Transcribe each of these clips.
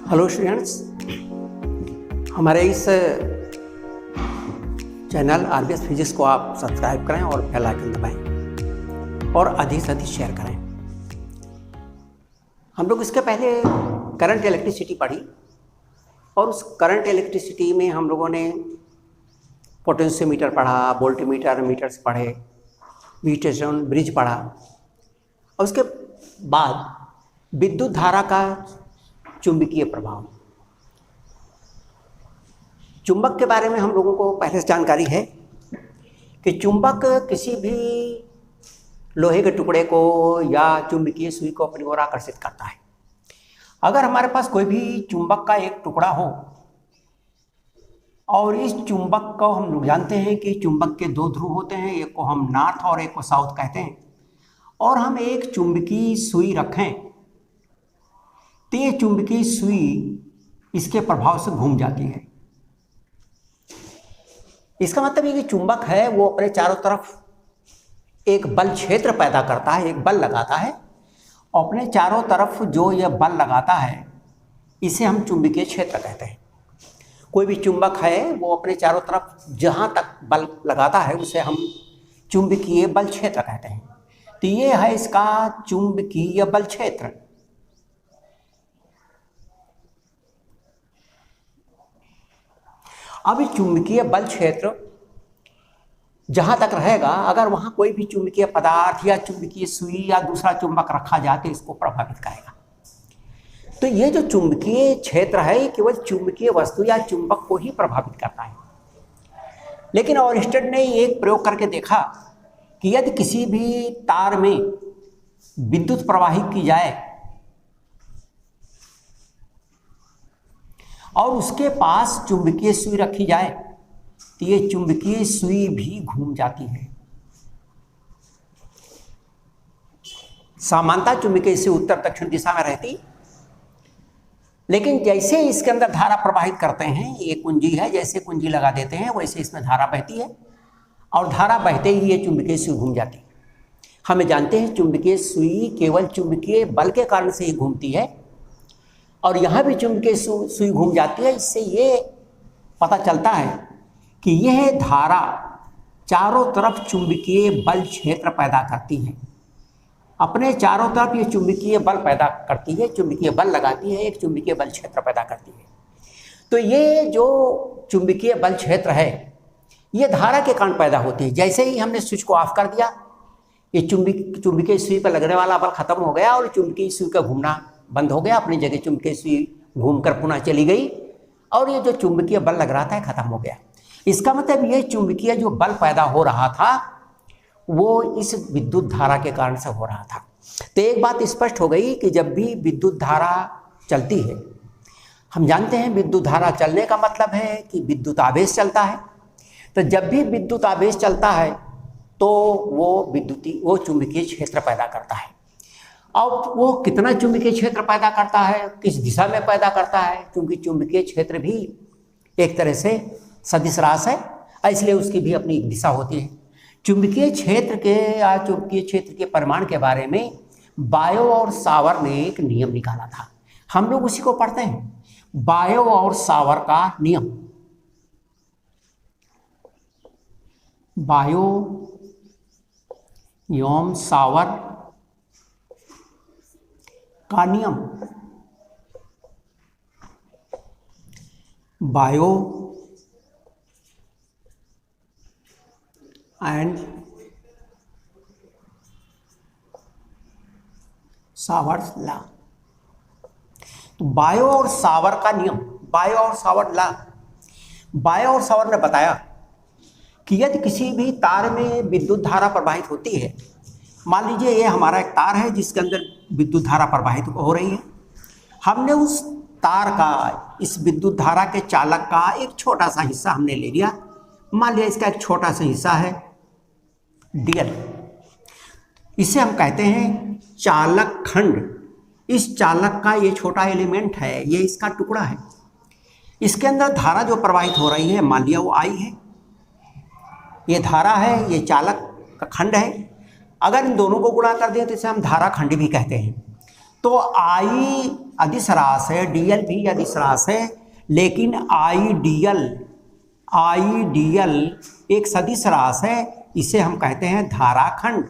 Hello students, हमारे इस channel RBS physics को आप सब्सक्राइब करें और बेल आइकन दबाएं और अधिक से अधिक शेयर करें। हम लोग इसके पहले करंट इलेक्ट्रिसिटी पढ़ी और उस करंट इलेक्ट्रिसिटी में हम लोगों ने पोटेंशियोमीटर पढ़ा, वोल्टमीटर, मीटर्स पढ़े, म्यूटेशन ब्रिज पढ़ा और उसके बाद विद्युत धारा का चुंबकीय प्रभाव। चुंबक के बारे में हम लोगों को पहले से जानकारी है कि चुंबक किसी भी लोहे के टुकड़े को या चुंबकीय सुई को अपनी ओर आकर्षित करता है। अगर हमारे पास कोई भी चुंबक का एक टुकड़ा हो और इस चुंबक को हम लोग जानते हैं कि चुंबक के दो ध्रुव होते हैं, एक को हम नॉर्थ और एक को साउथ कहते हैं, और हम एक चुंबकीय सुई रखें तो ये चुंबकीय सुई इसके प्रभाव से घूम जाती है। इसका मतलब ये कि चुंबक है वो अपने चारों तरफ एक बल क्षेत्र पैदा करता है, एक बल लगाता है, और अपने चारों तरफ जो यह बल लगाता है इसे हम चुंबकीय क्षेत्र कहते हैं। कोई भी चुंबक है वो अपने चारों तरफ जहाँ तक बल लगाता है उसे हम चुंबकीय बल क्षेत्र कहते हैं। तो ये है इसका चुंबकीय बल क्षेत्र। अब चुंबकीय बल क्षेत्र जहाँ तक रहेगा, अगर वहाँ कोई भी चुंबकीय पदार्थ या चुंबकीय सुई या दूसरा चुंबक रखा जाए तो इसको प्रभावित करेगा। तो ये जो चुंबकीय क्षेत्र है ये केवल चुंबकीय वस्तु या चुंबक को ही प्रभावित करता है। लेकिन ऑरस्टेड ने एक प्रयोग करके देखा कि यदि किसी भी तार में विद्युत प्रवाहित की जाए और उसके पास चुंबकीय सुई रखी जाए तो ये चुंबकीय सुई भी घूम जाती है। सामान्यतः चुंबकीय सुई उत्तर दक्षिण दिशा में रहती, लेकिन जैसे इसके अंदर धारा प्रवाहित करते हैं, ये कुंजी है, जैसे कुंजी लगा देते हैं वैसे इसमें धारा बहती है और धारा बहते ही ये चुंबकीय सुई घूम जाती है। हमें जानते हैं चुंबकीय सुई केवल चुंबकीय बल के कारण से ही घूमती है और यहाँ भी चुंबकीय सुई घूम जाती है। इससे ये पता चलता है कि यह धारा चारों तरफ चुंबकीय बल क्षेत्र पैदा करती है। अपने चारों तरफ ये चुंबकीय बल पैदा करती है, चुंबकीय बल लगाती है, एक चुंबकीय बल क्षेत्र पैदा करती है। तो ये जो चुंबकीय बल क्षेत्र है ये धारा के कारण पैदा होती है। जैसे ही हमने स्विच को ऑफ कर दिया, ये चुंबकीय सुई पर लगने वाला बल खत्म हो गया और चुंबकीय सुई का घूमना बंद हो गया। अपनी जगह चुंबकीय सुई घूमकर पुनः चली गई और ये जो चुंबकीय बल लग रहा था खत्म हो गया। इसका मतलब ये चुंबकीय जो बल पैदा हो रहा था वो इस विद्युत धारा के कारण से हो रहा था। तो एक बात स्पष्ट हो गई कि जब भी विद्युत धारा चलती है, हम जानते हैं विद्युत धारा चलने का मतलब है कि विद्युत आवेश चलता है। तो जब भी विद्युत आवेश चलता है तो वो चुंबकीय क्षेत्र पैदा करता है। अब वो कितना चुंबकीय क्षेत्र पैदा करता है, किस दिशा में पैदा करता है, क्योंकि चुंबकीय क्षेत्र भी एक तरह से सदिश राशि है, इसलिए उसकी भी अपनी एक दिशा होती है। चुंबकीय क्षेत्र के परिमाण के बारे में बायो और सावर ने एक नियम निकाला था। हम लोग उसी को पढ़ते हैं, बायो और सावर का नियम। बायो एवं सावर का नियम। Bio and showers law. तो बायो और सावर का नियम, बायो और सावर लॉ। बायो और सावर ने बताया कि यदि किसी भी तार में विद्युत धारा प्रवाहित होती है, मान लीजिए ये हमारा एक तार है जिसके अंदर विद्युत धारा प्रवाहित हो रही है। हमने उस तार का, इस विद्युत धारा के चालक का एक छोटा सा हिस्सा हमने ले लिया। मान लिया इसका एक छोटा सा हिस्सा है डीएल, इसे हम कहते हैं चालक खंड। इस चालक का ये छोटा एलिमेंट है, ये इसका टुकड़ा है। इसके अंदर धारा जो प्रवाहित हो रही है, मान लिया वो आई है, ये धारा है, ये चालक का खंड है। अगर इन दोनों को गुणा कर दें तो इसे हम धारा खंड भी कहते हैं। तो आई अदिश राशि है, डीएल भी अदिश राशि है, लेकिन आइडियल एक सदिश राशि है, इसे हम कहते हैं धाराखंड।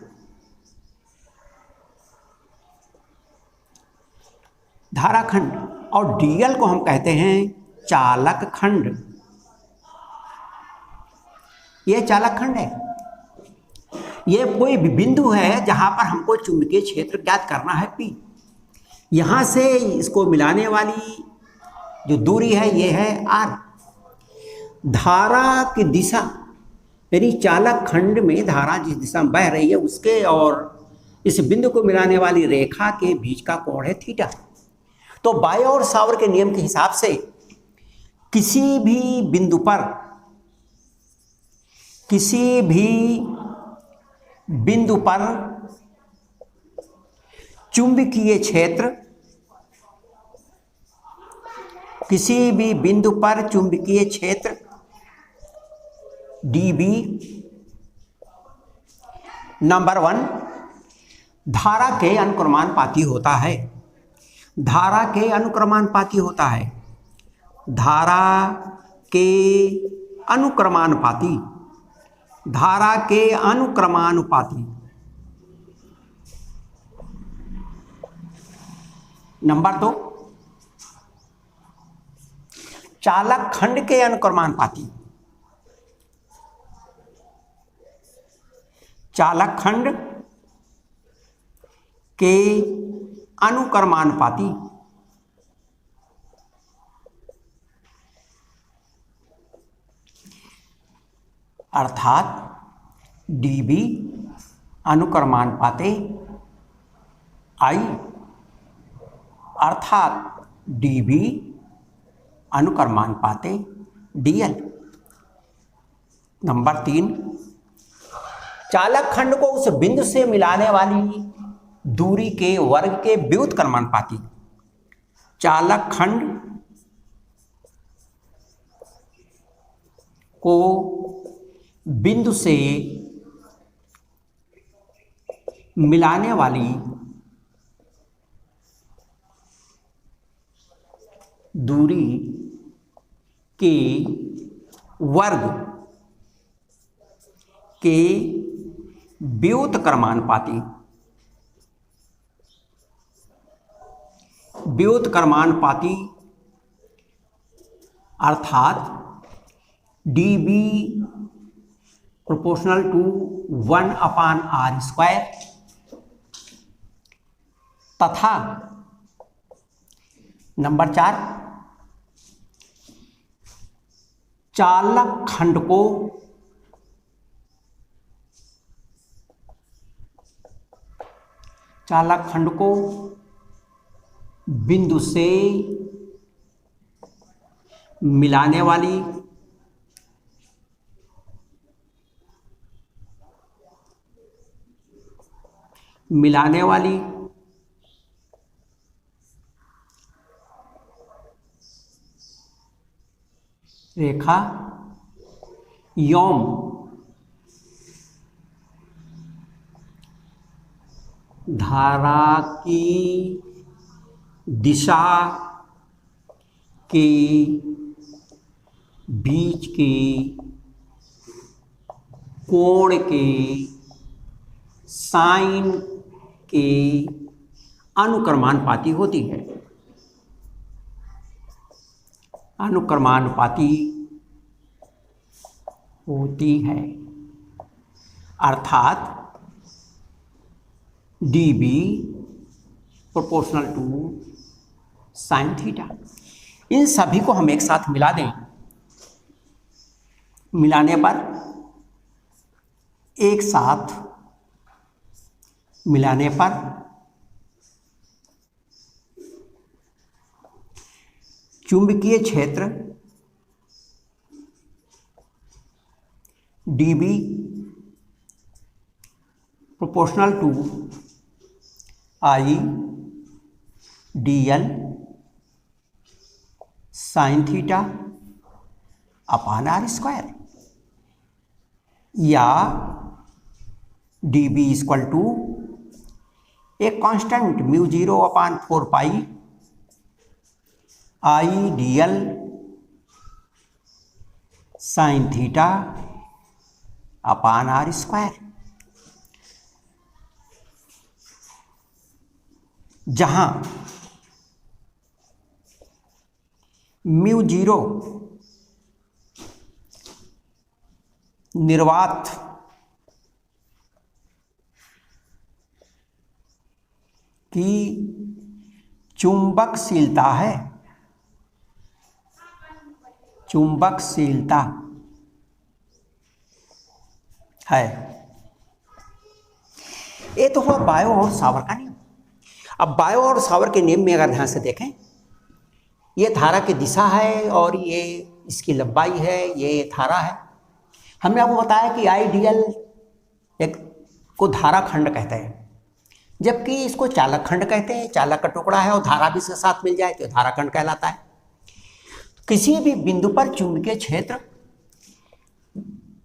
धाराखंड और डीएल को हम कहते हैं चालक खंड। ये चालक खंड है। ये कोई बिंदु है जहां पर हमको चुंबकीय क्षेत्र ज्ञात करना है P। यहां से इसको मिलाने वाली जो दूरी है ये है R। धारा की दिशा यानी चालक खंड में धारा जिस दिशा में बह रही है उसके और इस बिंदु को मिलाने वाली रेखा के बीच का कोण है थीटा। तो बाय और सावर के नियम के हिसाब से किसी भी बिंदु पर चुंबकीय क्षेत्र, किसी भी बिंदु पर चुंबकीय क्षेत्र dB नंबर 1 धारा के अनुक्रमानुपाती होता है। धारा के अनुक्रमानुपाती होता है। धारा के अनुक्रमानुपाती, धारा के अनुक्रमानुपाती। नंबर 2 चालक खंड के अनुक्रमानुपाती। चालक खंड के अनुक्रमानुपाती। अर्थात dB अनुक्रमानुपाते I, अर्थात dB अनुक्रमानुपाते dl। नंबर 3 चालक खंड को उस बिंदु से मिलाने वाली दूरी के वर्ग के व्युत्क्रमानुपाती। चालक खंड को बिंदु से मिलाने वाली दूरी के वर्ग के व्युत्क्रमानुपाती। व्युत्क्रमानुपाती अर्थात dB प्रोपोर्शनल टू 1/r², तथा नंबर 4 चालक खंड को बिंदु से मिलाने वाली रेखा यौम धारा की दिशा के बीच के कोण के साइन के अनुक्रमानुपाती होती है। अनुक्रमानुपाती होती है अर्थात dB proportional to sine theta. इन सभी को हम एक साथ मिला दें। मिलाने पर एक साथ मिलाने पर चुंबकीय क्षेत्र dB proportional to I dl sine theta upon r², या dB इक्वल टू एक constant μ0/4 pi ideal sine theta upon r square, जहां म्यू जीरो निर्वात की चुंबकशीलता है, चुंबकशीलता है। ये तो हुआ बायो और सावर का नियम। अब बायो और सावर के नियम में अगर ध्यान से देखें, ये धारा की दिशा है और ये इसकी लंबाई है, ये धारा है। हमने आपको बताया कि आइडियल एक को धारा खंड कहते हैं, जबकि इसको चालक खंड कहते हैं। चालक का टुकड़ा है और धारा भी इसके साथ मिल जाए तो धारा खंड कहलाता है। किसी भी बिंदु पर चुंबकीय क्षेत्र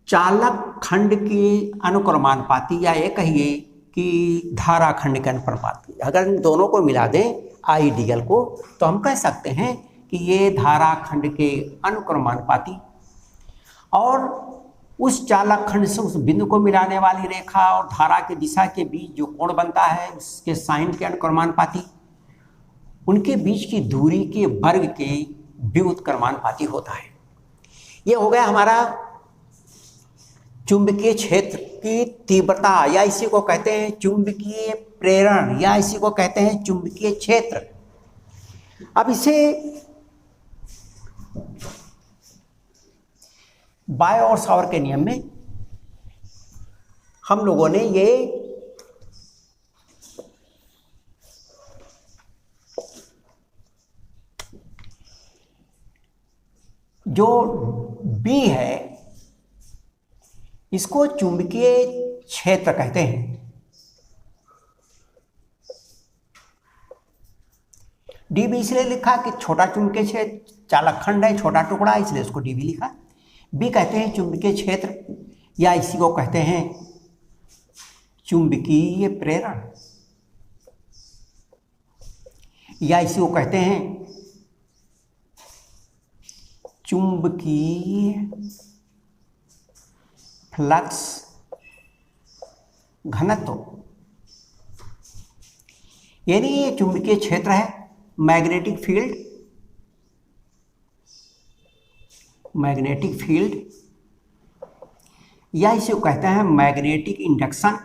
चालक खंड के अनुक्रमानुपाती, या ये कहिए कि धारा खंड के अनुक्रमानुपाती, अगर इन दोनों को मिला दें आइडियल को, तो हम कह सकते हैं कि ये धारा खंड के अनुक्रमानुपाती, और उस चालक खंड से उस बिंदु को मिलाने वाली रेखा और धारा की दिशा के बीच जो कोण बनता है उसके साइन के अनुक्रमानुपाती, उनके बीच की दूरी के वर्ग के व्युत्क्रमानुपाती होता है। यह हो गया हमारा चुंबकीय क्षेत्र की तीव्रता, या इसी को कहते हैं चुंबकीय प्रेरण, या इसी को कहते हैं चुंबकीय क्षेत्र। अब इसे बायो और सावर के नियम में हम लोगों ने ये जो B है इसको चुंबकीय क्षेत्र कहते हैं। डीबी इसलिए लिखा कि छोटा चुंबकीय क्षेत्र, चालक खंड है, छोटा टुकड़ा, इसलिए उसको डीबी लिखा। बी कहते हैं चुंबकीय क्षेत्र, या इसी को कहते हैं चुंबकीय प्रेरण, या इसी को कहते हैं चुंबकीय फ्लक्स घनत्व। यानी ये चुंबकीय क्षेत्र है, मैग्नेटिक फील्ड, मैग्नेटिक फील्ड, या इसे कहते हैं मैग्नेटिक इंडक्शन,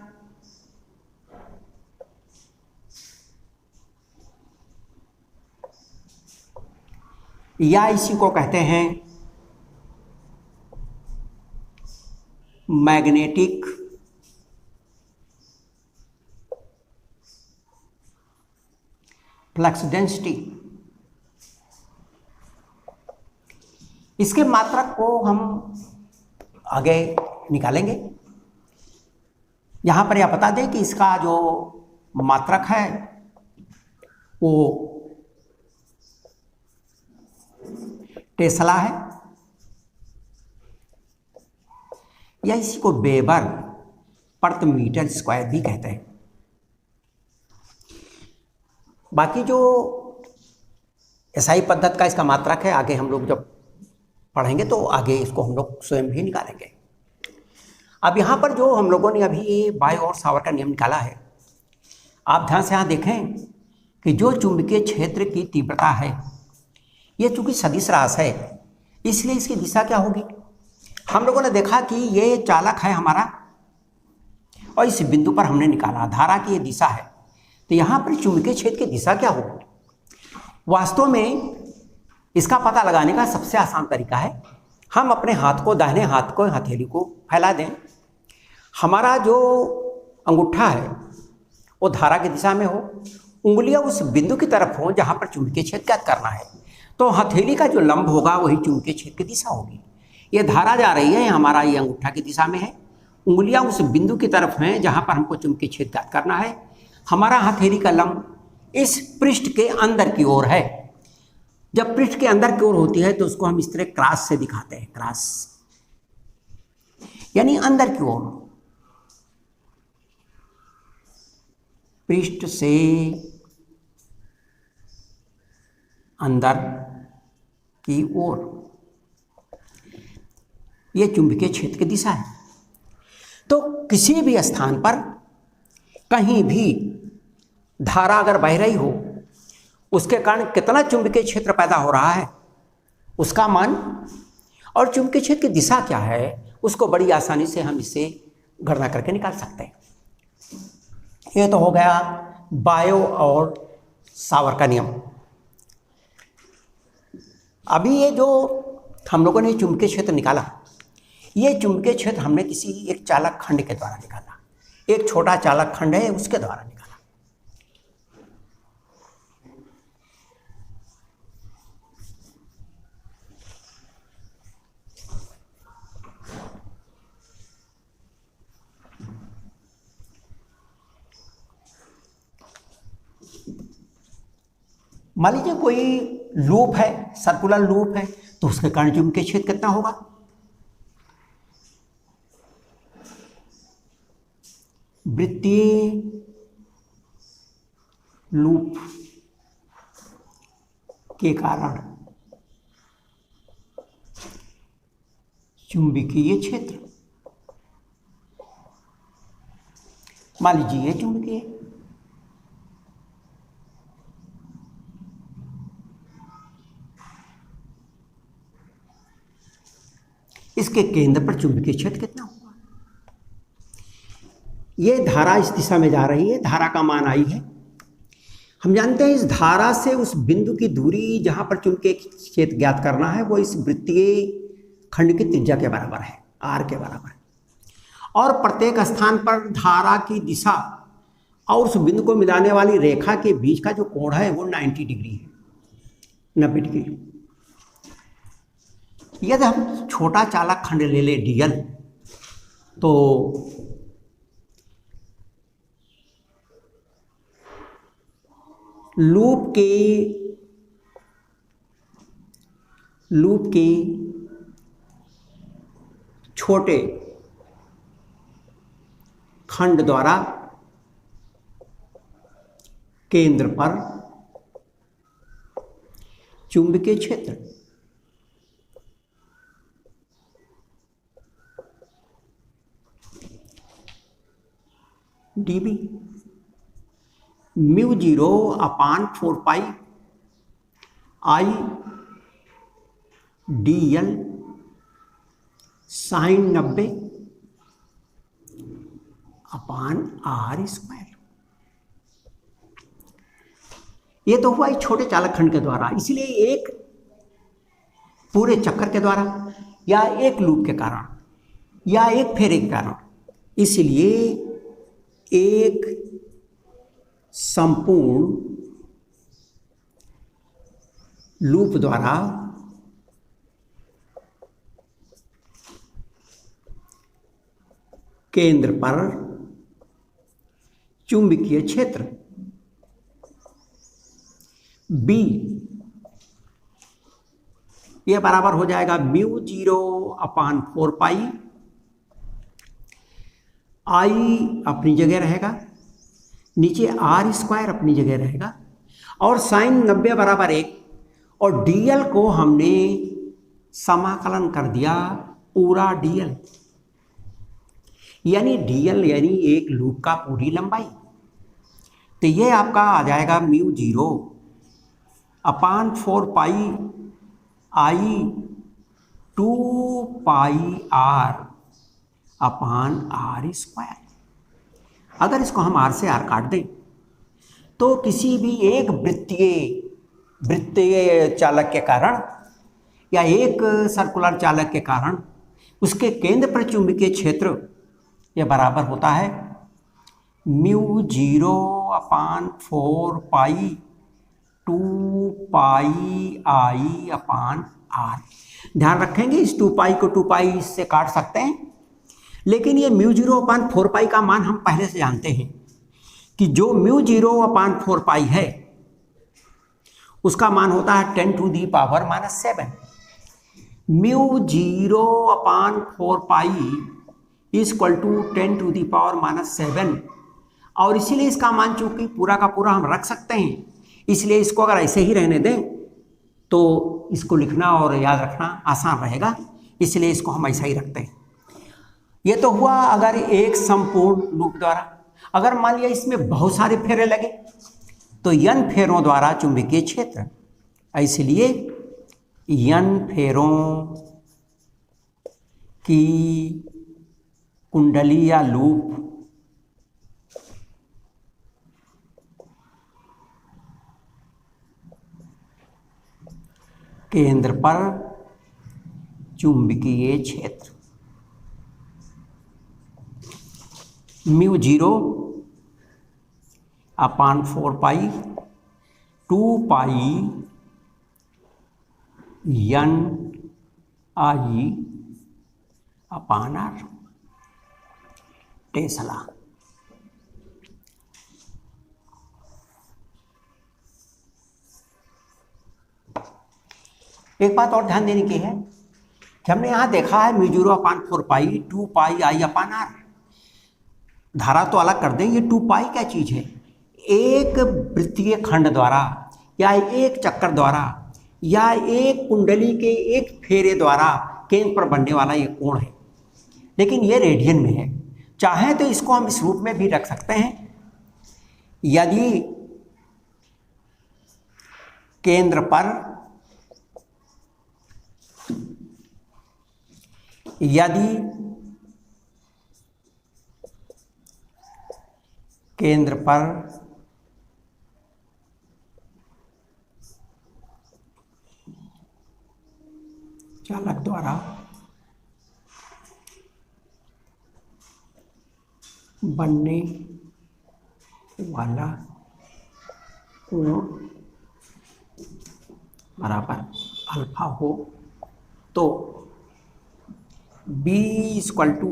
या इसी को कहते हैं मैग्नेटिक फ्लक्स डेंसिटी। इसके मात्रक को हम आगे निकालेंगे। यहाँ पर यह बता दें कि इसका जो मात्रक है वो टेस्ला है, या इसी को वेबर प्रति मीटर स्क्वायर भी कहते हैं। बाकी जो एसआई पद्धति का इसका मात्रक है, आगे हम लोग जब पढ़ेंगे तो आगे इसको हम लोग स्वयं भी निकालेंगे। अब यहाँ पर जो हम लोगों ने अभी बायो और सावर का नियम निकाला है, आप ध्यान से यहाँ देखें कि जो चुंबकीय क्षेत्र की तीव्रता है, ये चूंकि सदिश राशि है, इसलिए इसकी दिशा क्या होगी। हम लोगों ने देखा कि ये चालक है हमारा, और इस बिंदु पर हमने निकाला धारा की ये दिशा है, तो यहाँ पर चुंबकीय क्षेत्र की दिशा क्या होगी। वास्तव में इसका पता लगाने का सबसे आसान तरीका है, हम अपने हाथ को, दाहिने हाथ को, हथेली को फैला दें। हमारा जो अंगूठा है वो धारा की दिशा में हो, उंगलियां उस बिंदु की तरफ हो जहाँ पर चुंबकीय क्षेत्र ज्ञात करना है, तो हथेली का जो लंब होगा वही चुंबकीय क्षेत्र की दिशा होगी। ये धारा जा रही है, हमारा ये अंगूठा की दिशा में है, उंगलियां उस बिंदु की तरफ हैं जहाँ पर हमको चुंबकीय क्षेत्र ज्ञात करना है। हमारा हथेली का लंब इस पृष्ठ के अंदर की ओर है। जब पृष्ठ के अंदर की ओर होती है तो उसको हम इस तरह क्रॉस से दिखाते हैं, क्रॉस यानी अंदर की ओर, पृष्ठ से अंदर की ओर, ये चुंबकीय क्षेत्र की दिशा है। तो किसी भी स्थान पर कहीं भी धारा अगर बह रही हो, उसके कारण कितना चुंबकीय क्षेत्र पैदा हो रहा है उसका मान, और चुंबकीय क्षेत्र की दिशा क्या है उसको बड़ी आसानी से हम इससे गणना करके निकाल सकते हैं। ये तो हो गया बायो और सावर का नियम। अभी ये जो हम लोगों ने चुंबकीय क्षेत्र निकाला, ये चुंबकीय क्षेत्र हमने किसी एक चालक खंड के द्वारा निकाला, एक छोटा चालक खंड है उसके द्वारा निकाला। मान लीजिए कोई लूप है, सर्कुलर लूप है, तो उसके कारण चुंबकीय क्षेत्र कितना होगा? वृत्तीय लूप के कारण चुंबकीय क्षेत्र, मान लीजिए ये चुंबकीय, इसके केंद्र पर चुंबकीय क्षेत्र कितना होगा? ये धारा इस दिशा में जा रही है, धारा का मान I है। हम जानते हैं इस धारा से उस बिंदु की दूरी जहां पर चुंबकीय क्षेत्र ज्ञात करना है वो इस वृत्तीय खंड की त्रिज्या के बराबर है, R के बराबर है। और प्रत्येक स्थान पर धारा की दिशा और उस बिंदु को मिलाने वाली रेखा के बीच का जो कोण है वो 90 डिग्री है, 90 डिग्री। यदि हम छोटा चालक खंड ले ले dl, तो लूप के छोटे खंड द्वारा केंद्र पर चुंबकीय क्षेत्र dB μ0/4π I dl sin 90/r²। ये तो हुआ एक छोटे चालक खंड के द्वारा, इसलिए एक पूरे चक्कर के द्वारा या एक लूप के कारण या एक फेरे के कारण, इसलिए एक संपूर्ण लूप द्वारा केंद्र पर चुंबकीय क्षेत्र B ये बराबर हो जाएगा μ0/4π I अपनी जगह रहेगा, नीचे r² अपनी जगह रहेगा, और sin 90 बराबर 1, और dl को हमने समाकलन कर दिया पूरा dl, यानी dl यानी एक लूप का पूरी लंबाई। तो ये आपका आ जाएगा μ0/4π I 2πr/r²। अगर इसको हम r से r काट दें तो किसी भी एक वृत्तीय चालक के कारण या एक सर्कुलर चालक के कारण उसके केंद्र पर चुंबकीय क्षेत्र यह बराबर होता है μ0/4π 2πI/r। ध्यान रखेंगे इस 2π को 2π से काट सकते हैं, लेकिन ये μ0/4π का मान हम पहले से जानते हैं कि जो μ0/4π है उसका मान होता है 10⁻⁻⁷। μ0/4π = 10⁻⁷, और इसीलिए इसका मान चूंकि पूरा का पूरा हम रख सकते हैं, इसलिए इसको अगर ऐसे ही रहने दें तो इसको लिखना और याद रखना आसान रहेगा, इसलिए इसको हम ऐसा ही रखते हैं। ये तो हुआ अगर एक संपूर्ण लूप द्वारा। अगर मान लिया इसमें बहुत सारे फेरे लगे तो n फेरों द्वारा चुंबकीय क्षेत्र, इसलिए n फेरों की कुंडली या लूप केंद्र पर चुंबकीय क्षेत्र μ0 upon 4 2 pi n I upon r Tesla. एक बात और ध्यान देने की है कि हमने यहां देखा है μ0 upon 4 2 pi I upon r। धारा तो अलग कर दें, ये 2 पाई क्या चीज है? एक वृत्तीय खंड द्वारा या एक चक्कर द्वारा या एक कुंडली के एक फेरे द्वारा केंद्र पर बनने वाला ये कोण है, लेकिन ये रेडियन में है। चाहे तो इसको हम इस रूप में भी रख सकते हैं, यदि केंद्र पर चालक द्वारा बनने वाला कोण बराबर अल्फा हो तो B equal to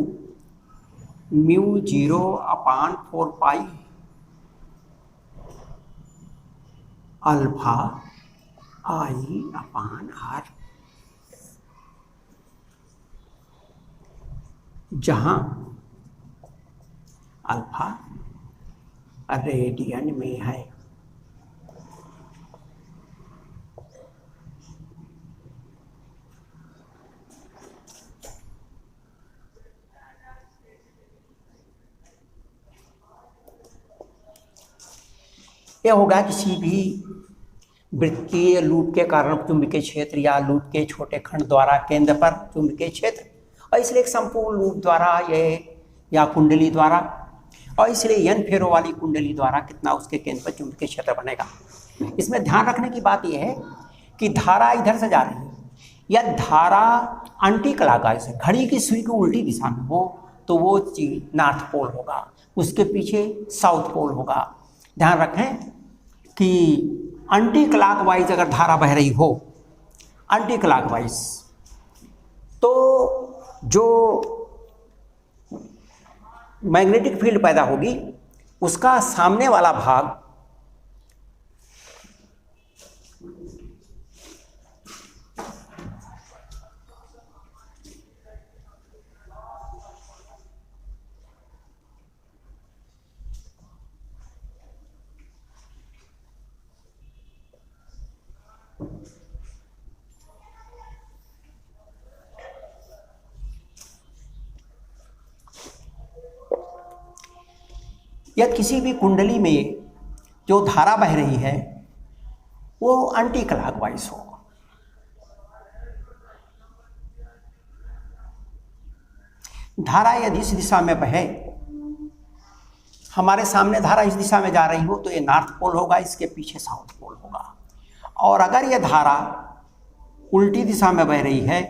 μ0 upon 4 pi alpha I upon r, जहां अल्फा रेडियन में है। यह होगा किसी भी वृत्तीय लूप के कारण चुंबकीय क्षेत्र या लूप के छोटे खंड द्वारा केंद्र पर चुंबकीय क्षेत्र, और इसलिए एक संपूर्ण लूप द्वारा ये या कुंडली द्वारा, और इसलिए n फेरों वाली कुंडली द्वारा कितना उसके केंद्र पर चुंबकीय क्षेत्र बनेगा। इसमें ध्यान रखने की बात यह है कि धारा इधर से जा रही है या धारा एंटी क्लॉकवाइज है, घड़ी की सुई की उल्टी दिशा में हो तो वो चीज नॉर्थ पोल होगा, उसके पीछे साउथ पोल होगा। ध्यान रखें कि एंटी क्लॉकवाइज अगर धारा बह रही हो, एंटी क्लॉकवाइज, तो जो मैग्नेटिक फील्ड पैदा होगी उसका सामने वाला भाग या किसी भी कुंडली में जो धारा बह रही है वो एंटी क्लॉकवाइज हो। धारा यदि इस दिशा में बहे, हमारे सामने धारा इस दिशा में जा रही हो तो ये नॉर्थ पोल होगा, इसके पीछे साउथ पोल होगा। और अगर ये धारा उल्टी दिशा में बह रही है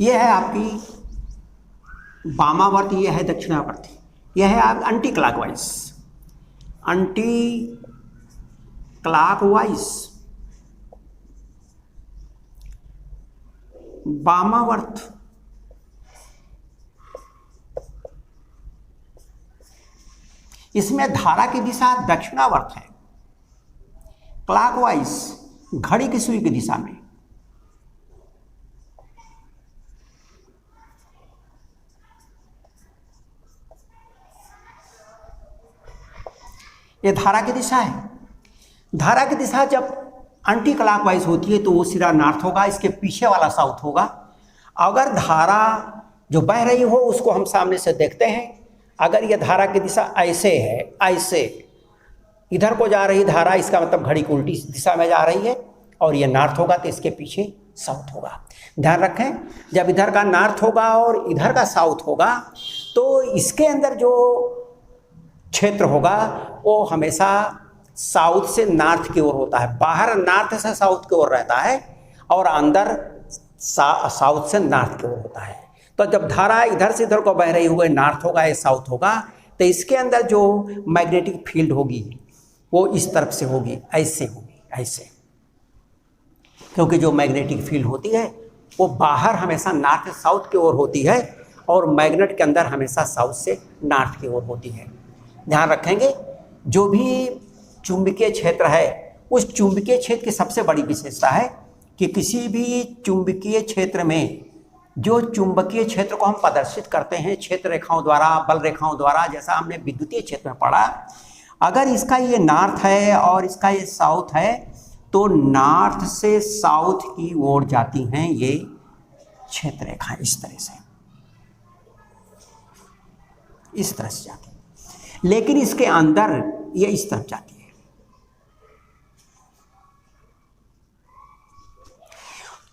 यह है आपकी वामावर्त, यह है दक्षिणावर्ती, यह है आप एंटी क्लॉकवाइज। एंटी क्लॉकवाइज वामावर्त इसमें धारा की दिशा दक्षिणावर्त है, क्लॉकवाइज घड़ी की सुई की दिशा में। ये धारा की दिशा है। धारा की दिशा जब एंटी क्लॉकवाइज होती है तो वो सिरा नॉर्थ होगा, इसके पीछे वाला साउथ होगा। अगर धारा जो बह रही हो उसको हम सामने से देखते हैं, अगर ये धारा की दिशा ऐसे है, ऐसे इधर को जा रही धारा, इसका मतलब घड़ी की उल्टी दिशा में जा रही है, और ये नॉर्थ होगा तो इसके पीछे साउथ होगा। ध्यान रखें, जब इधर का नॉर्थ होगा और इधर का साउथ होगा तो इसके अंदर जो क्षेत्र होगा वो हमेशा साउथ से नॉर्थ की ओर होता है। बाहर नॉर्थ से साउथ की ओर रहता है और अंदर साउथ से नॉर्थ की ओर होता है। तो जब धारा इधर से इधर को बह रही होगी, नॉर्थ होगा या साउथ होगा, तो इसके अंदर जो मैग्नेटिक फील्ड होगी वो इस तरफ से होगी, ऐसे होगी, ऐसे। क्योंकि जो मैग्नेटिक फील्ड होती है वो बाहर हमेशा नॉर्थ से साउथ की ओर होती है और मैग्नेट के अंदर हमेशा साउथ से नॉर्थ की ओर होती है। ध्यान रखेंगे, जो भी चुंबकीय क्षेत्र है उस चुंबकीय क्षेत्र की सबसे बड़ी विशेषता है कि किसी भी चुंबकीय क्षेत्र में जो चुंबकीय क्षेत्र को हम प्रदर्शित करते हैं क्षेत्र रेखाओं द्वारा, बल रेखाओं द्वारा, जैसा हमने विद्युतीय क्षेत्र में पढ़ा, अगर इसका ये नॉर्थ है और इसका ये साउथ है तो नॉर्थ से साउथ की ओर जाती हैं ये क्षेत्र रेखाएं, इस तरह से, इस तरह से जाती है। लेकिन इसके अंदर ये इस तरफ जाती है।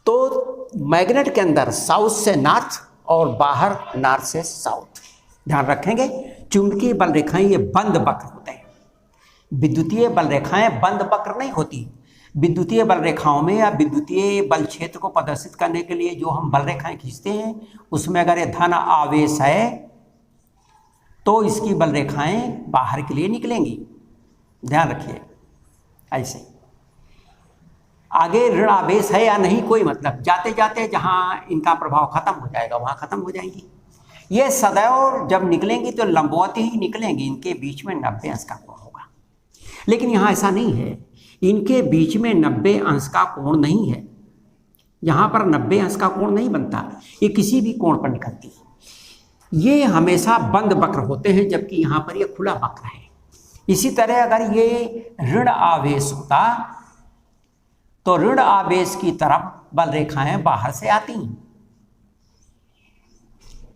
तो मैग्नेट के अंदर साउथ से नॉर्थ और बाहर नॉर्थ से साउथ। ध्यान रखेंगे, चुंबकीय बल रेखाएं ये बंद वक्र होते हैं। विद्युतीय बल रेखाएं बंद वक्र नहीं होती। विद्युतीय बल रेखाओं में या विद्युतीय बल क्षेत्र को प्रदर्शित करने के लिए जो हम बल रेखाएं खींचते हैं उसमें अगर ये धन आवेश है तो इसकी बल रेखाएं बाहर के लिए निकलेंगी। ध्यान रखिए, ऐसे। आगे ऋण आवेश है या नहीं कोई मतलब, जाते जाते जहाँ इनका प्रभाव खत्म हो जाएगा वहाँ खत्म हो जाएंगी। ये सदैव जब निकलेंगी तो लंबवत ही निकलेंगी, इनके बीच में 90 अंश का कोण होगा। लेकिन यहाँ ऐसा नहीं है, इनके बीच में 90 अंश का कोण नहीं है। यहाँ पर 90 अंश का कोण नहीं बनता, ये किसी भी कोण पर निकलती है। ये हमेशा बंद वक्र होते हैं, जबकि यहाँ पर ये खुला वक्र है। इसी तरह अगर ये ऋण आवेश होता तो ऋण आवेश की तरफ बल रेखाएं बाहर से आती,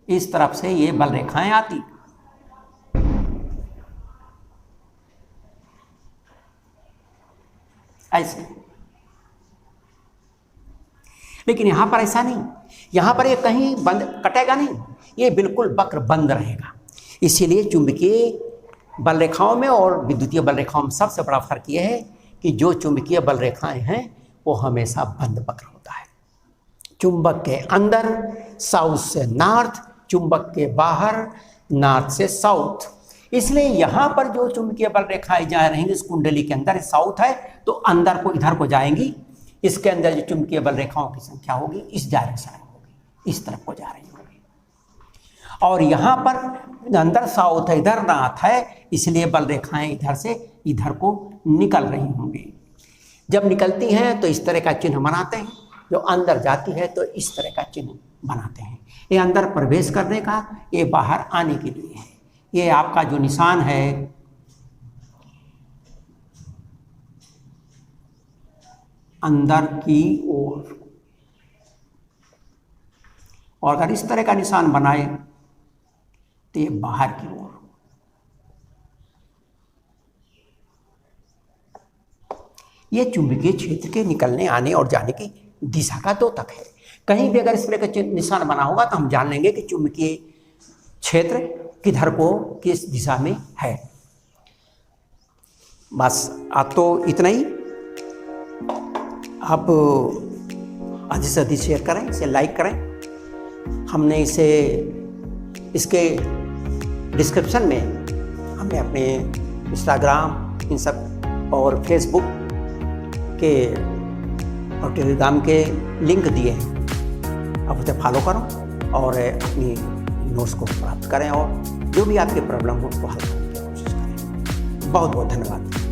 इस तरफ से ये बल रेखाएं आती। ऐसे। लेकिन यहां पर ऐसा नहीं, यहां पर ये कहीं बंद कटेगा नहीं, ये बिल्कुल वक्र बंद रहेगा। इसीलिए चुंबकीय बल रेखाओं में और विद्युतीय बल रेखाओं में सबसे बड़ा फर्क यह है कि जो चुंबकीय बल रेखाएं हैं वो हमेशा बंद वक्र होता है। चुंबक के अंदर साउथ से नॉर्थ, चुंबक के बाहर नॉर्थ से साउथ। इसलिए यहाँ पर जो चुंबकीय बल रेखाएं जा रहेंगी इस कुंडली के अंदर, साउथ है तो अंदर को इधर को जाएंगी। इसके अंदर जो चुंबकीय बल रेखाओं की संख्या होगी इस डायरेक्शन में होगी, इस तरफ को जा रही होगी। और यहाँ पर अंदर साउथ है, इधर नॉर्थ है, इसलिए बल रेखाएं इधर से इधर को निकल रही होंगी। जब निकलती हैं तो इस तरह का चिन्ह बनाते हैं, जो अंदर जाती है तो इस तरह का चिन्ह बनाते हैं। ये अंदर प्रवेश करने का, ये बाहर आने के लिए है। ये आपका जो निशान है अंदर की ओर, और अगर इस तरह का निशान बनाए तो ये बाहर की ओर। ये चुंबकीय क्षेत्र के निकलने, आने और जाने की दिशा का द्योतक है। कहीं भी अगर इस तरह का निशान बना होगा तो हम जान लेंगे कि चुंबकीय क्षेत्र किधर को किस दिशा में है। बस अब तो इतना ही। आप अधिक से अधिक शेयर करें, इसे लाइक करें। हमने इसे इसके डिस्क्रिप्शन में हमने अपने इंस्टाग्राम इन सब और फेसबुक के और टेलीग्राम के लिंक दिए हैं। आप उसे फॉलो करो और अपनी नोट्स को प्राप्त करें और जो भी आपकी प्रॉब्लम हो उसको हल करने की कोशिश करें। बहुत बहुत धन्यवाद।